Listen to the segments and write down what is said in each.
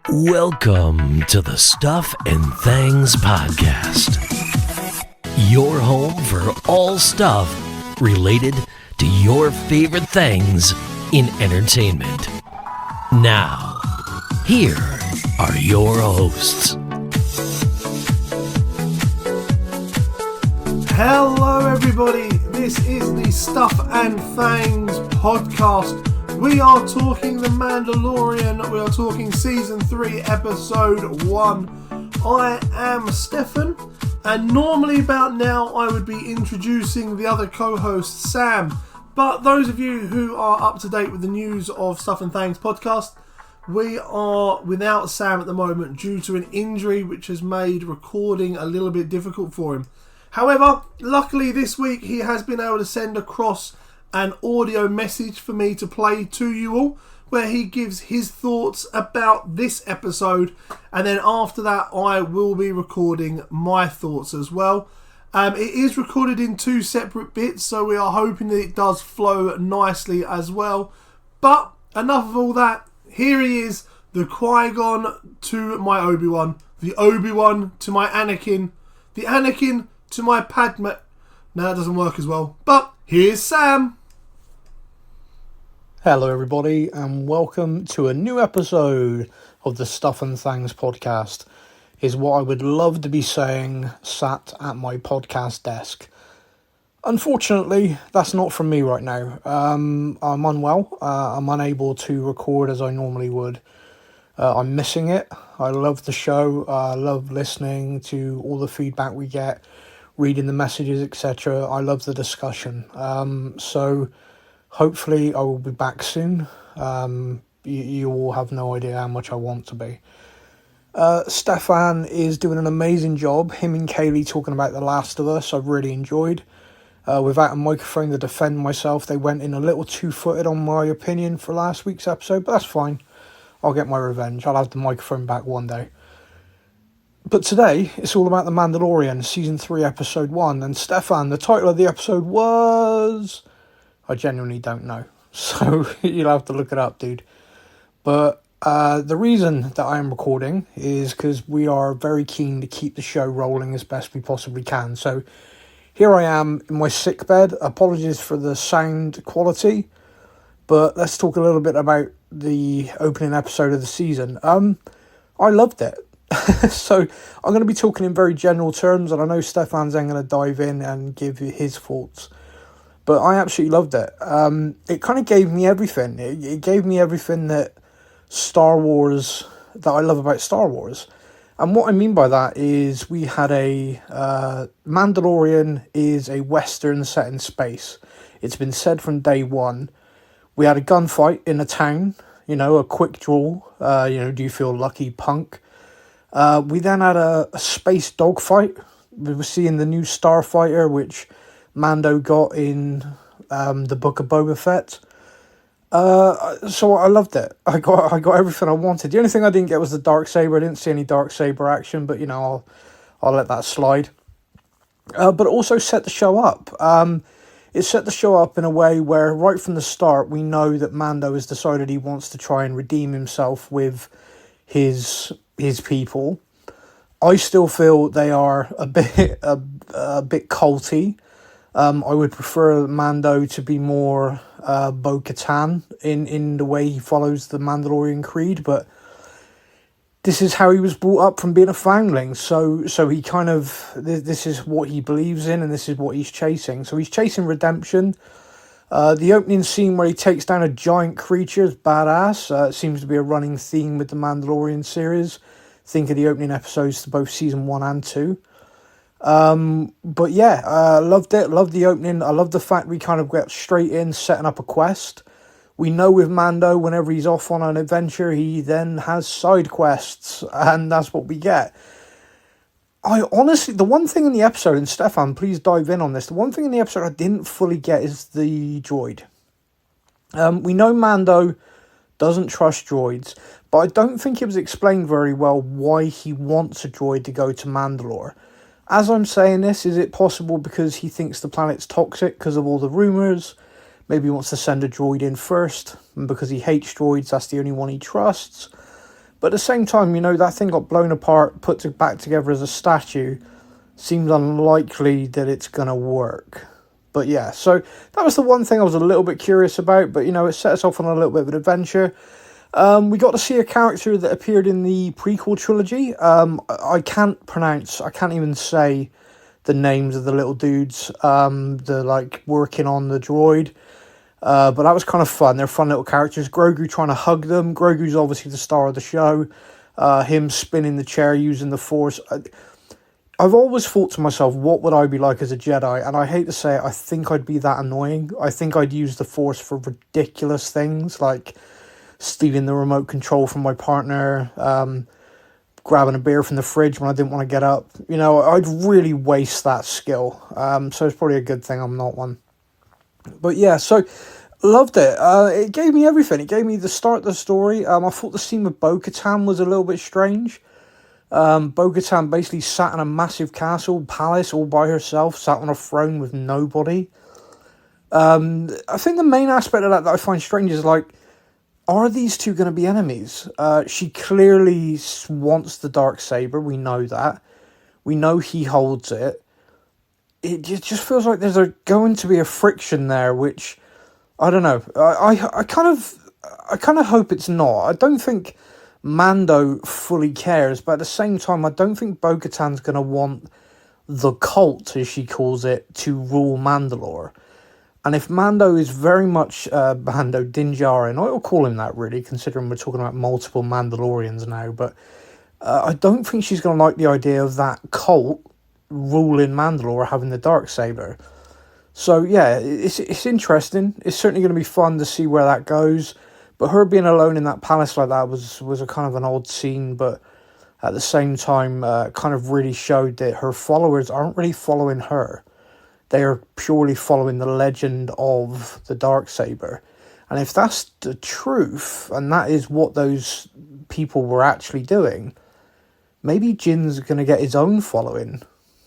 Welcome to the Stuff and Things Podcast, your home for all stuff related to your favorite things in entertainment. Now, here are your hosts. Hello everybody, this is the Stuff and Things Podcast. We are talking The Mandalorian, we are talking Season 3, Episode 1. I am Stefan, and normally about now I would be introducing the other co-host, Sam. But those of you who are up to date with the news of Stuff and Things Podcast, we are without Sam at the moment due to an injury which has made recording a little bit difficult for him. However, luckily this week he has been able to send across an audio message for me to play to you all, where he gives his thoughts about this episode, and then after that I will be recording my thoughts as well. It is recorded in two separate bits, so we are hoping that it does flow nicely as well. But enough of all that, here he is, the Qui-Gon to my Obi-Wan, the Obi-Wan to my Anakin, the Anakin to my Padme. No, that doesn't work as well, but here's Sam. Hello everybody, and welcome to a new episode of the Stuff and Things Podcast. Is what I would love to be saying sat at my podcast desk. Unfortunately, that's not from me right now. I'm unwell. I'm unable to record as I normally would. I'm missing it. I love the show. I love listening to all the feedback we get, reading the messages, etc. I love the discussion. So hopefully I will be back soon. You all have no idea how much I want to be. Stefan is doing an amazing job. Him and Kaylee talking about The Last of Us, I've really enjoyed. Without a microphone to defend myself, they went in a little two-footed on my opinion for last week's episode, but that's fine. I'll get my revenge. I'll have the microphone back one day. But today, it's all about The Mandalorian, Season 3, Episode 1. And Stefan, the title of the episode was... I genuinely don't know. So you'll have to look it up, dude. But the reason that I am recording is because we are very keen to keep the show rolling as best we possibly can. So here I am in my sick bed. Apologies for the sound quality. But let's talk a little bit about the opening episode of the season. I loved it. So I'm going to be talking in very general terms. And I know Stefan's then going to dive in and give you his thoughts. But I absolutely loved it. It kind of gave me everything. It gave me everything that I love about Star Wars. And what I mean by that is we had a... Mandalorian is a Western set in space. It's been said from day one. We had a gunfight in a town. A quick draw. Do you feel lucky, punk? We then had a space dogfight. We were seeing the new Starfighter, which Mando got in the Book of Boba Fett. So I loved it. I got everything I wanted. The only thing I didn't get was the Darksaber. I didn't see any Darksaber action, but I'll let that slide. But it also set the show up. It set the show up in a way where right from the start we know that Mando has decided he wants to try and redeem himself with his people. I still feel they are a bit culty. I would prefer Mando to be more Bo-Katan in the way he follows the Mandalorian creed, but this is how he was brought up from being a foundling, so he kind of, this is what he believes in and this is what he's chasing. So he's chasing redemption. The opening scene where he takes down a giant creature is badass. It seems to be a running theme with the Mandalorian series. Think of the opening episodes to both Season 1 and 2. But yeah, loved it, loved the opening. I love the fact we kind of get straight in setting up a quest. We know with Mando, whenever he's off on an adventure, he then has side quests, and that's what we get. I honestly, the one thing in the episode, and Stefan, please dive in on this, the one thing in the episode I didn't fully get is the droid. We know Mando doesn't trust droids, but I don't think it was explained very well why he wants a droid to go to Mandalore. As I'm saying this, is it possible because he thinks the planet's toxic because of all the rumours? Maybe he wants to send a droid in first, and because he hates droids, that's the only one he trusts. But at the same time, that thing got blown apart, put back together as a statue. Seems unlikely that it's going to work. But yeah, so that was the one thing I was a little bit curious about. But, it set us off on a little bit of an adventure. We got to see a character that appeared in the prequel trilogy. I can't even say the names of the little dudes, working on the droid. But that was kind of fun. They're fun little characters. Grogu trying to hug them. Grogu's obviously the star of the show. Him spinning the chair using the Force. I've always thought to myself, what would I be like as a Jedi? And I hate to say it, I think I'd be that annoying. I think I'd use the Force for ridiculous things, like stealing the remote control from my partner, grabbing a beer from the fridge when I didn't want to get up. I'd really waste that skill. So it's probably a good thing I'm not one. But yeah, so loved it. It gave me everything. It gave me the start of the story. I thought the scene with Bo-Katan was a little bit strange. Bo-Katan basically sat in a massive palace all by herself, sat on a throne with nobody. I think the main aspect of that I find strange is, are these two going to be enemies? She clearly wants the Darksaber. We know that. We know he holds it. It just feels like there's going to be a friction there, which I don't know. I kind of hope it's not. I don't think Mando fully cares, but at the same time, I don't think Bo-Katan's going to want the cult, as she calls it, to rule Mandalore. And if Mando is very much Mando Din Djarin, I will call him that really, considering we're talking about multiple Mandalorians now, but I don't think she's going to like the idea of that cult ruling Mandalore, having the Darksaber. So yeah, it's interesting. It's certainly going to be fun to see where that goes. But her being alone in that palace like that was a kind of an odd scene, but at the same time, kind of really showed that her followers aren't really following her. They are purely following the legend of the Darksaber. And if that's the truth, and that is what those people were actually doing, maybe Jin's going to get his own following.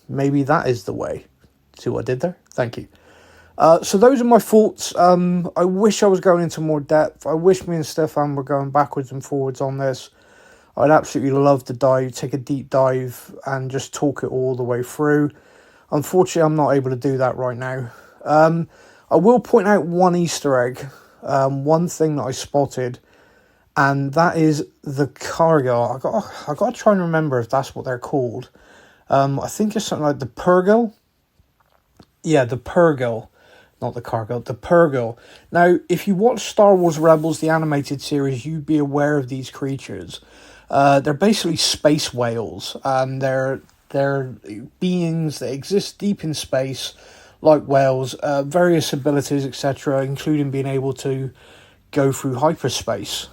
Maybe that is the way. See what I did there? Thank you. So those are my thoughts. I wish I was going into more depth. I wish me and Stefan were going backwards and forwards on this. I'd absolutely love to take a deep dive and just talk it all the way through. Unfortunately, I'm not able to do that right now. I will point out one Easter egg, one thing that I spotted, and that is the cargo. I got to try and remember if that's what they're called. I think it's something like the Purrgil. Yeah, the Purrgil. Not the cargo, the Purrgil. Now, if you watch Star Wars Rebels, the animated series, you'd be aware of these creatures. They're basically space whales, and they're beings that exist deep in space, like whales, various abilities, etc., including being able to go through hyperspace.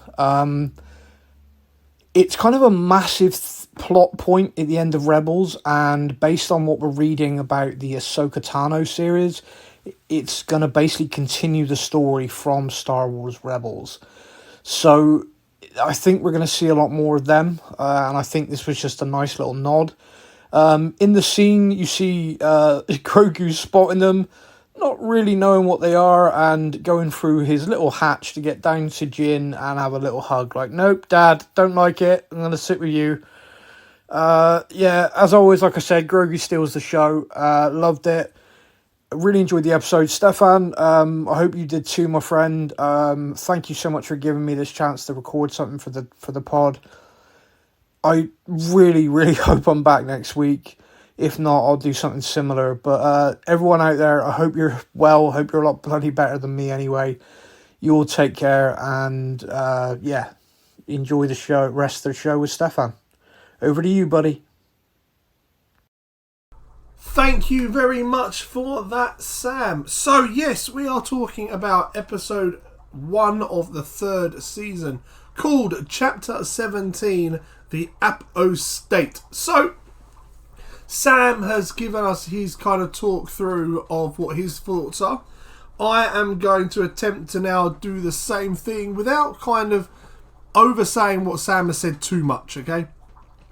It's kind of a massive plot point at the end of Rebels, and based on what we're reading about the Ahsoka Tano series, it's going to basically continue the story from Star Wars Rebels. So I think we're going to see a lot more of them, and I think this was just a nice little nod. In the scene, you see Grogu spotting them, not really knowing what they are, and going through his little hatch to get down to Jin and have a little hug. Like, nope, Dad, don't like it. I'm going to sit with you. Yeah, as always, like I said, Grogu steals the show. Loved it. Really enjoyed the episode. Stefan, I hope you did too, my friend. Thank you so much for giving me this chance to record something for the pod. I really, really hope I'm back next week. If not, I'll do something similar. But everyone out there, I hope you're well. I hope you're a lot bloody better than me anyway. You all take care, and yeah, enjoy the show. Rest of the show with Stefan. Over to you, buddy. Thank you very much for that, Sam. So yes, we are talking about episode 1 of the 3rd season, called Chapter 17, The Apostate. So Sam has given us his kind of talk through of what his thoughts are. I am going to attempt to now do the same thing without kind of oversaying what Sam has said too much, okay?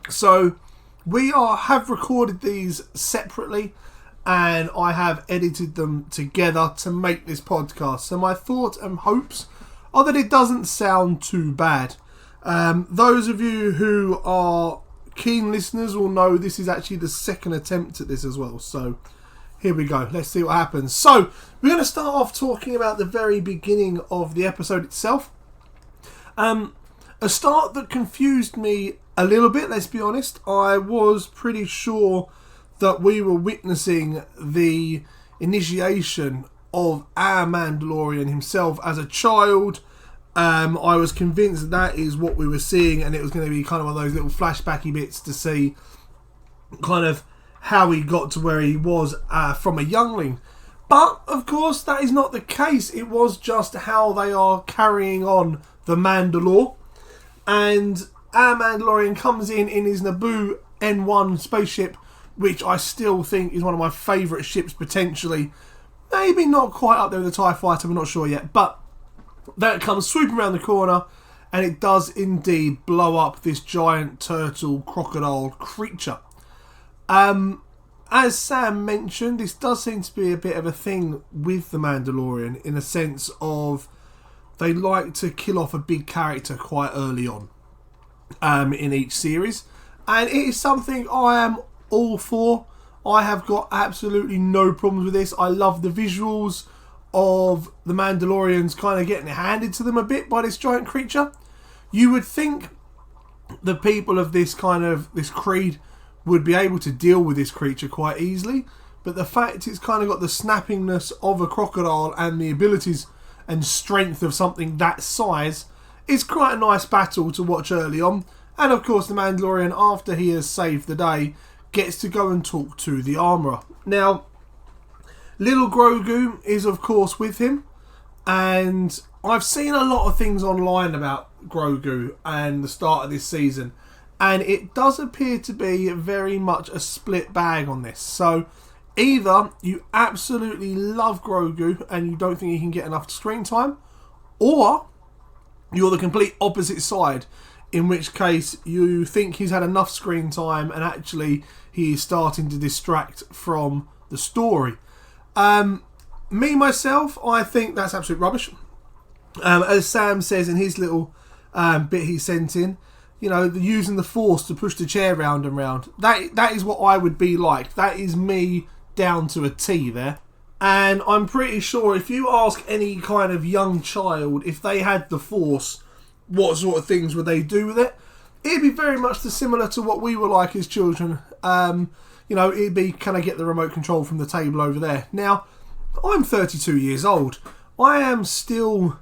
So we have recorded these separately, and I have edited them together to make this podcast. So my thoughts and hopes are that it doesn't sound too bad. Those of you who are keen listeners will know this is actually the second attempt at this as well. So here we go. Let's see what happens. So we're going to start off talking about the very beginning of the episode itself. A start that confused me a little bit, let's be honest. I was pretty sure that we were witnessing the initiation of our Mandalorian himself as a child. I was convinced that is what we were seeing, and it was going to be kind of one of those little flashbacky bits to see kind of how he got to where he was from a youngling. But, of course, that is not the case. It was just how they are carrying on the Mandalore. And our Mandalorian comes in his Naboo N1 spaceship, which I still think is one of my favourite ships potentially. Maybe not quite up there with the TIE Fighter, we're not sure yet. But that comes swooping around the corner, and it does indeed blow up this giant turtle crocodile creature. As Sam mentioned, this does seem to be a bit of a thing with the Mandalorian, in a sense of they like to kill off a big character quite early on in each series. And it is something I am all for. I have got absolutely no problems with this. I love the visuals of the Mandalorians kind of getting handed to them a bit by this giant creature. You would think the people of this creed would be able to deal with this creature quite easily, but the fact it's kind of got the snappiness of a crocodile and the abilities and strength of something that size is quite a nice battle to watch early on. And of course the Mandalorian, after he has saved the day, gets to go and talk to the armourer. Now, little Grogu is of course with him, and I've seen a lot of things online about Grogu and the start of this season, and it does appear to be very much a split bag on this. So either you absolutely love Grogu and you don't think he can get enough screen time, or you're the complete opposite side, in which case you think he's had enough screen time and actually he is starting to distract from the story. Me, myself, I think that's absolute rubbish. As Sam says in his little bit he sent in, you know, using the Force to push the chair round and round. That is what I would be like. That is me down to a T there. And I'm pretty sure if you ask any kind of young child if they had the Force, what sort of things would they do with it? It'd be very much similar to what we were like as children. You know, it'd be, can I get the remote control from the table over there? Now, I'm 32 years old. I am still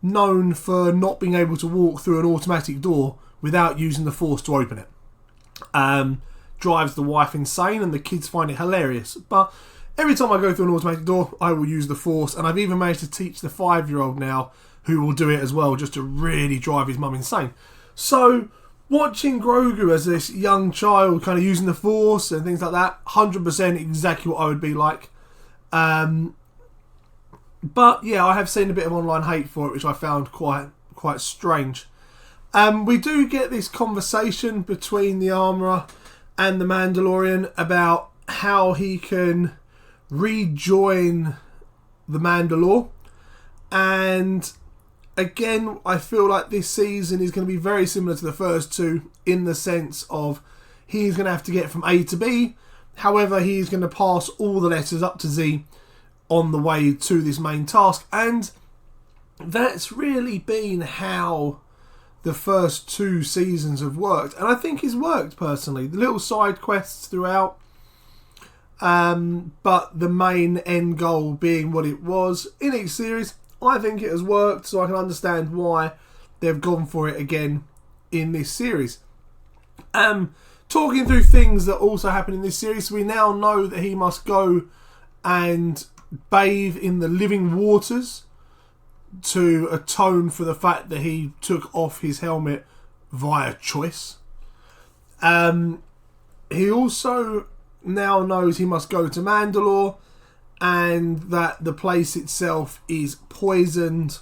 known for not being able to walk through an automatic door without using the Force to open it. Drives the wife insane and the kids find it hilarious. But every time I go through an automatic door, I will use the Force, and I've even managed to teach the 5-year-old now who will do it as well, just to really drive his mum insane. So watching Grogu as this young child kind of using the Force and things like that, 100% exactly what I would be like. But yeah, I have seen a bit of online hate for it, which I found quite strange. We do get this conversation between the armourer and the Mandalorian about how he can rejoin the Mandalore. And again, I feel like this season is going to be very similar to the first two, in the sense of he's going to have to get from A to B. However, he's going to pass all the letters up to Z on the way to this main task. And that's really been how the first two seasons have worked. And I think it's worked, personally. The little side quests throughout. But the main end goal being what it was in each series, I think it has worked, so I can understand why they've gone for it again in this series. Talking through things that also happen in this series, we now know that he must go and bathe in the living waters to atone for the fact that he took off his helmet via choice. He also now knows he must go to Mandalore, and that the place itself is poisoned,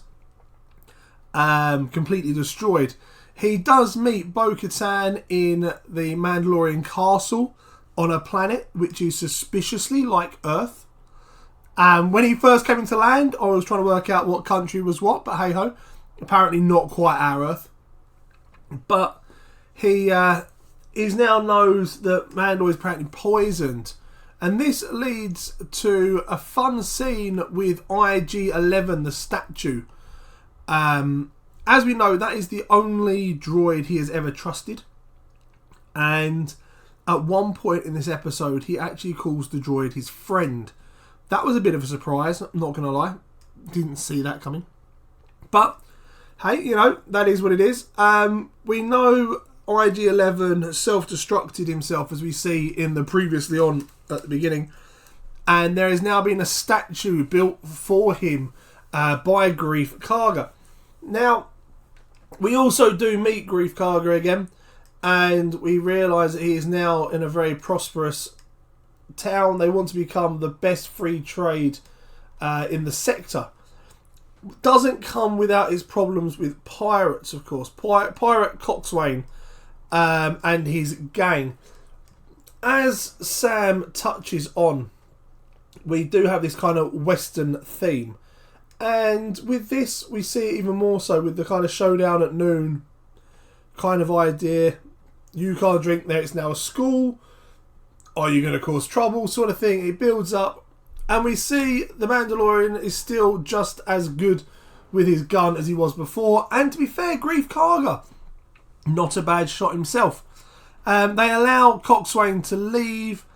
completely destroyed. He does meet Bo-Katan in the Mandalorian castle on a planet which is suspiciously like Earth. When he first came into land, I was trying to work out what country was what, but hey ho, apparently not quite our Earth. But he now knows that Mandalore is apparently poisoned. And this leads to a fun scene with IG-11, the statue. As we know, that is the only droid he has ever trusted. And at one point in this episode, he actually calls the droid his friend. That was a bit of a surprise, I'm not going to lie. Didn't see that coming. But, hey, you know, that is what it is. We know IG-11 self-destructed himself, as we see in the previously on at the beginning. And there has now been a statue built for him by Greef Karga. Now, we also do meet Greef Karga again. And we realise that he is now in a very prosperous town. They want to become the best free trade in the sector. Doesn't come without his problems with pirates, of course. Pirate Coxswain and his gang. As Sam touches on, we do have this kind of Western theme. And with this, we see it even more so with the kind of showdown at noon kind of idea. You can't drink there, it's now a school. Are you going to cause trouble? Sort of thing. It builds up. And we see the Mandalorian is still just as good with his gun as he was before. And to be fair, Greef Karga, not a bad shot himself. They allow Coxswain to leave.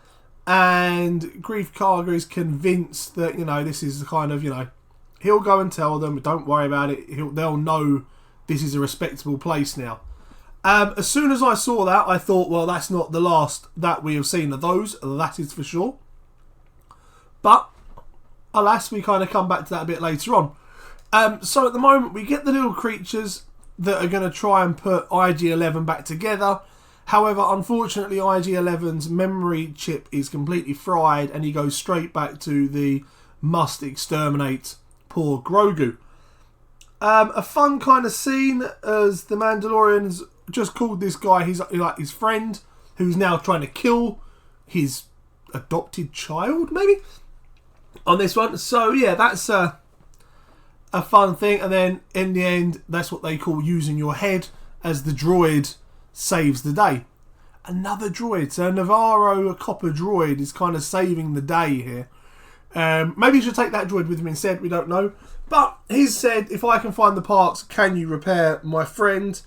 And Greef Karga is convinced that, you know, this is the kind of, you know, he'll go and tell them, don't worry about it. They'll know this is a respectable place now. As soon as I saw that, I thought, well, that's not the last that we have seen of those. That is for sure. But, alas, we kind of come back to that a bit later on. So at the moment, we get the little creatures that are going to try and put IG-11 back together. However, unfortunately, IG-11's memory chip is completely fried and he goes straight back to the must exterminate poor Grogu. A fun kind of scene as the Mandalorians just called this guy his friend, who's now trying to kill his adopted child, maybe, on this one. So yeah, that's a fun thing. And then in the end, that's what they call using your head, as the droid saves the day. Another droid, so a Navarro, a copper droid, is kind of saving the day here. Maybe you should take that droid with him instead, we don't know. But he's said, if I can find the parts, can you repair my friend?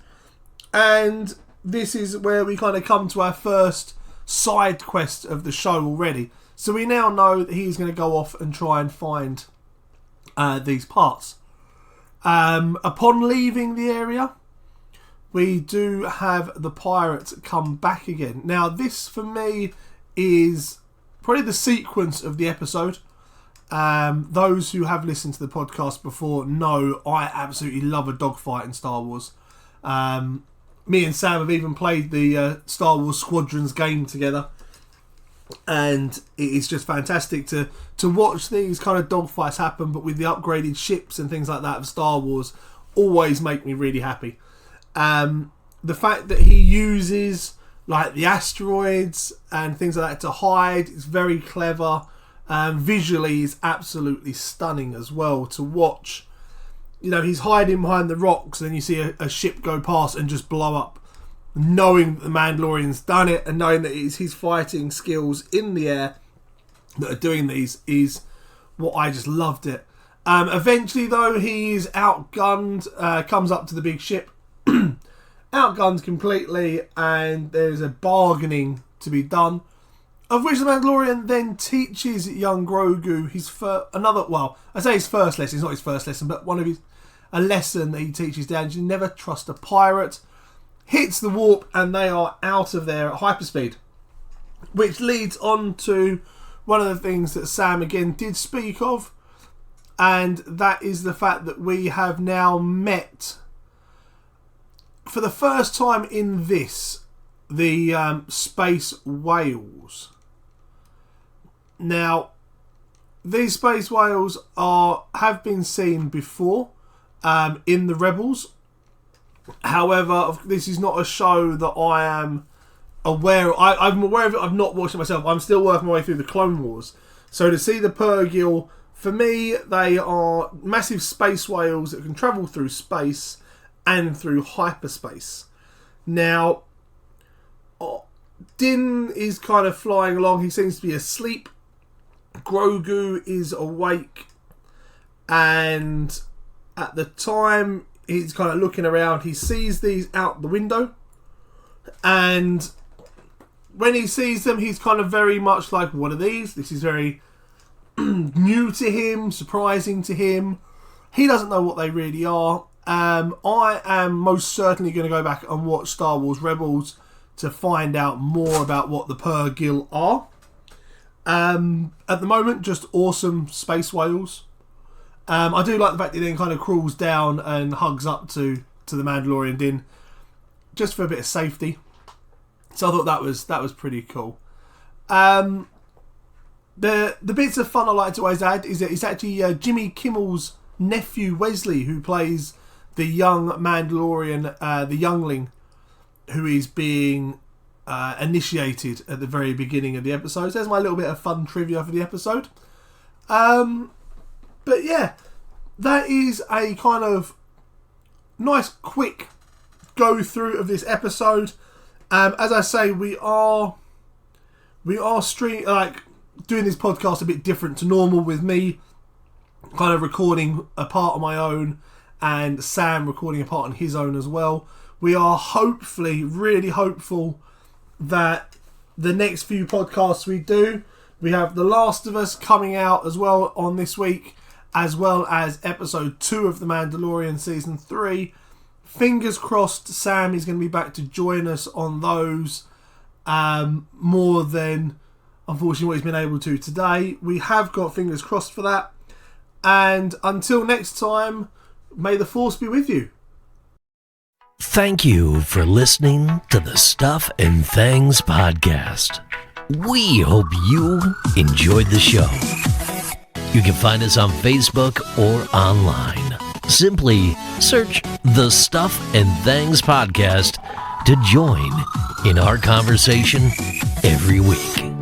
And this is where we kind of come to our first side quest of the show already. So we now know that he's going to go off and try and find these parts. Upon leaving the area, we do have the pirates come back again. Now this, for me, is probably the sequence of the episode. Those who have listened to the podcast before know I absolutely love a dogfight in Star Wars. Me and Sam have even played the Star Wars Squadrons game together, and it is just fantastic to watch these kind of dogfights happen, but with the upgraded ships and things like that of Star Wars always make me really happy. The fact that he uses like the asteroids and things like that to hide is very clever. Visually is absolutely stunning as well to watch. You know, he's hiding behind the rocks and then you see a ship go past and just blow up. Knowing that the Mandalorian's done it and knowing that it's his fighting skills in the air that are doing these is what I just loved it. Eventually though, he is outgunned, comes up to the big ship, outgunned completely, and there's a bargaining to be done. Of which the Mandalorian then teaches young Grogu his first lesson. It's not his first lesson, but a lesson that he teaches down. You never trust a pirate. Hits the warp, and they are out of there at hyperspeed. Which leads on to one of the things that Sam again did speak of, and that is the fact that we have now met, for the first time in this, the space whales. Now, these space whales have been seen before in the Rebels. However, this is not a show that I am aware of. I'm aware of it, I've not watched it myself. I'm still working my way through the Clone Wars. So to see the Purrgil, for me, they are massive space whales that can travel through space and through hyperspace. Now, Din is kind of flying along. He seems to be asleep. Grogu is awake. And at the time, he's kind of looking around. He sees these out the window. And when he sees them, he's kind of very much like, what are these? This is very new to him, surprising to him. He doesn't know what they really are. I am most certainly going to go back and watch Star Wars Rebels to find out more about what the Purrgil are. At the moment, just awesome space whales. I do like the fact that he then kind of crawls down and hugs up to the Mandalorian Din, just for a bit of safety. So I thought that was pretty cool. The bits of fun I like to always add is that it's actually Jimmy Kimmel's nephew Wesley who plays the young Mandalorian, the youngling, who is being initiated at the very beginning of the episode. So there's my little bit of fun trivia for the episode. But yeah, that is a kind of nice quick go through of this episode. As I say, we are doing this podcast a bit different to normal, with me kind of recording a part on my own and Sam recording a part on his own as well. We are really hopeful that the next few podcasts we do, we have The Last of Us coming out as well on this week, as well as episode 2 of The Mandalorian season 3. Fingers crossed Sam is going to be back to join us on those more than, unfortunately, what he's been able to today. We have got fingers crossed for that. And until next time, may the Force be with you. Thank you for listening to the Stuff and Things podcast. We hope you enjoyed the show. You can find us on Facebook or online. Simply search the Stuff and Things podcast to join in our conversation every week.